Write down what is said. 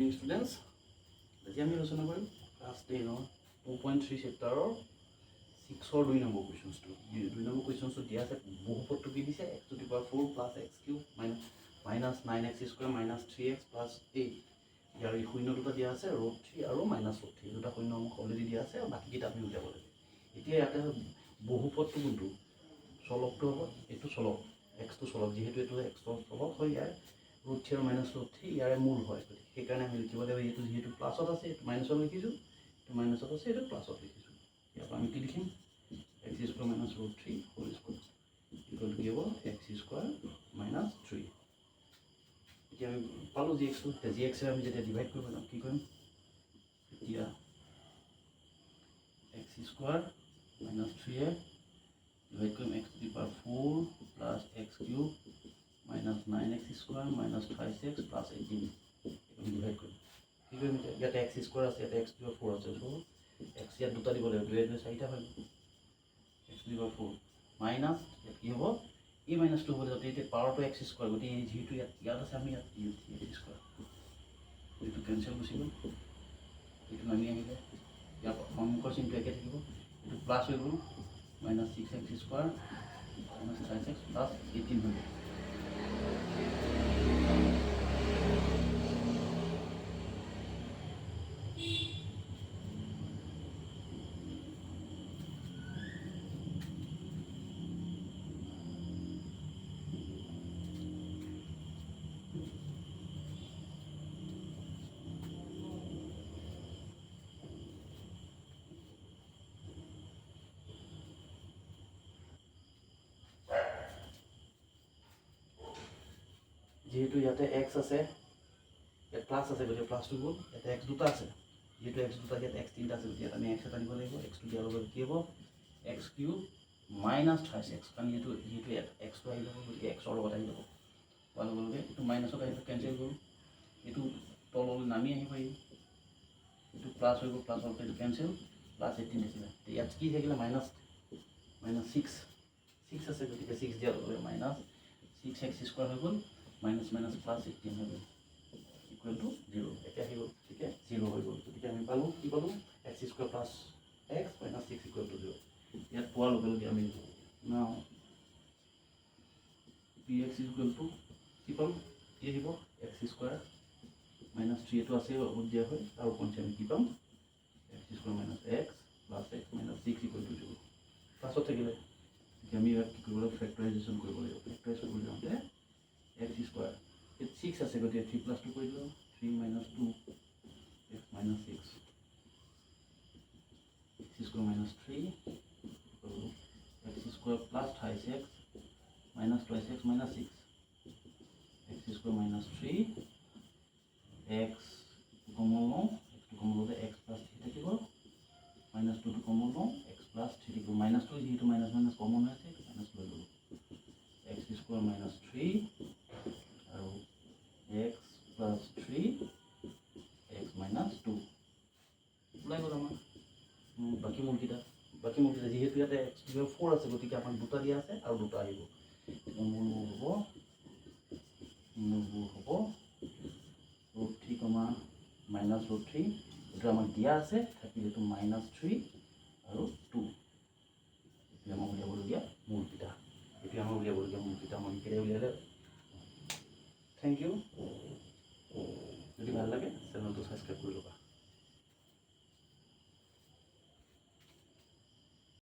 Students, আজি আমি আলোচনা কৰিম ক্লাছ 10 2.3 চেপ্টাৰৰ 6 2 নম্বৰ কুৱেশ্যনটো। 2 নম্বৰ কুৱেশ্যনটো দিয়া আছে বহুপদটো কি দিছে x to the power 4 plus x cube minus 9x square minus 3x plus 8। ইয়াৰ এই শূন্য দুটা দিয়া আছে √3 আৰু -√3 দুটা শূন্য আমাক অলৰেডি দিয়া আছে আৰু বাকীকেইটা আমি উলিয়াব লাগে। এতিয়া ইয়াতে বহুপদটো কোনটো চলকটো হ'ব, এইটো চলক xটো চলক, যিহেতু এইটো x চলক হয় ইয়াৰ √3 আৰু -√3 ইয়াৰে মূল হয়। সেইকাৰণে আমি লিখিব লাগিব এইটো যিহেতু প্লাছত আছে এইটো মাইনাছত লিখিছোঁ, এইটো মাইনাছত আছে এইটো প্লাছত লিখিছোঁ। ইয়াৰ পৰা আমি কি লিখিম x square minus √3 whole square equal to কি হ'ব x স্কুৱাৰ মাইনাছ 3। এতিয়া আমি পালোঁ জি এক্সটো। জি এক্সে আমি যেতিয়া ডিভাইড কৰিব যাম কি কৰিম, এতিয়া x স্কুৱাৰ মাইনাছ 3 ডিভাইড কৰিম x to the power 4 plus x cube minus 9x square minus 5x plus 18 divide কৰিম। কি কৰিম এতিয়া, ইয়াতে x স্কুৱাৰ আছে, ইয়াতে x to the power 4 আছে, চ' x ইয়াত দুটা দিব লাগিব, 2 2 4টা হৈ গ'ল x to the power 4 minus ইয়াত কি হ'ব এই মাইনাছটো হ'ব যাতে এতিয়া পাৱাৰটো x স্কুৱাৰ, গতিকে যিহেতু ইয়াত আছে আমি ইয়াত x স্কুৱাৰ এইটো কেঞ্চেল গুচি গ'ল, এইটো নামি আহিলে ইয়াৰ সন্মুখৰ চিনটো একে থাকিব, এইটো প্লাছ হৈ গ'ল minus 6x square minus 5x plus 18 হৈ গ'ল। যেহেতু ইয়াতে x আছে ইয়াত প্লাছ আছে, গতিকে প্লাছটো গ'ল, ইয়াতে x দুটা আছে, যেহেতু x দুটা ইয়াত x তিনিটা আছে, গতিকে আমি x এটা দিব লাগিব, xটো দিয়াৰ লগে কি হ'ব x কিউব মাইনাছ 5x, কাৰণ যিহেতু ইয়াত xটো আহি যাব, গতিকে xৰ লগত আহি যাব, পোৱাৰ লগে লগে এইটো মাইনাছত আহিব কেঞ্চেল গ'ল, এইটো তললৈ নামি আহিব, এইটো প্লাছ হৈ গ'ল, প্লাছৰ এইটো কেঞ্চেল প্লাছ 18 আছিলে, ইয়াত কি থাকিলে মাইনাছ 6 আছে, গতিকে 6 দিয়াৰ লগে লগে মাইনাছ 6x স্কুৱাৰ হৈ গ'ল মাইনাছ মাইনাছ প্লাছ 18 হৈ গ'ল ইকুৱেল টু 0, একে আহি গ'ল, গতিকে 0 হৈ গ'ল। গতিকে আমি পালোঁ কি পালোঁ x square plus x minus 6 equal to 0। ইয়াত পোৱাৰ লগে লগে আমি নাও px ইকুৱেল টু কি পালোঁ, কি আহিব x স্কুৱাৰ মাইনাছ 3 এইটো আছে বহুত দিয়া হয়, তাৰ ওপৰঞ্চি আমি কি পাম x square minus x plus x minus 6 equal to 0। প্লাছত থাকিলে আমি ইয়াত কি কৰিব লাগিব ফেক্টৰাইজেশ্যন কৰিব লাগিব, ফেক্টৰাইজ কৰিব যাওঁতে x স্কুৱাৰ ইয়াত 6 আছে, গতিকে 3 প্লাছ 2 কৰি দিলোঁ 3 minus 2 x minus 6 x square minus 3 x square plus 5x minus 12x minus 6 x square minus 3 x common লওঁ, x common ল'লে x plus 3 থাকিব minus 2 to common লওঁ x plus 3 থাকিব, minus 2 যিহেতু minus minus common হৈ আছে minus লৈ ল'লোঁ x square minus 3 আৰু x plus 3 x minus 2 ওলাই গ'ল আমাৰ বাকী মূলকেইটা যিহেতু ইয়াতে x to the 4 আছে, গতিকে আমাৰ দুটা দিয়া আছে আৰু দুটা আহিব, মূলবোৰ হ'ব √3 মাইনাছ √3, এইটো আমাক দিয়া আছে থাকিলে এইটো -3 আৰু 2, এতিয়া আমাৰ উলিয়াবলগীয়া মূলকেইটা, আমাৰ এইকেইটাই উলিয়ালে। Thank you. যদি ভাল লাগে চেনেলটো ছাবস্ক্ৰাইব কৰিব।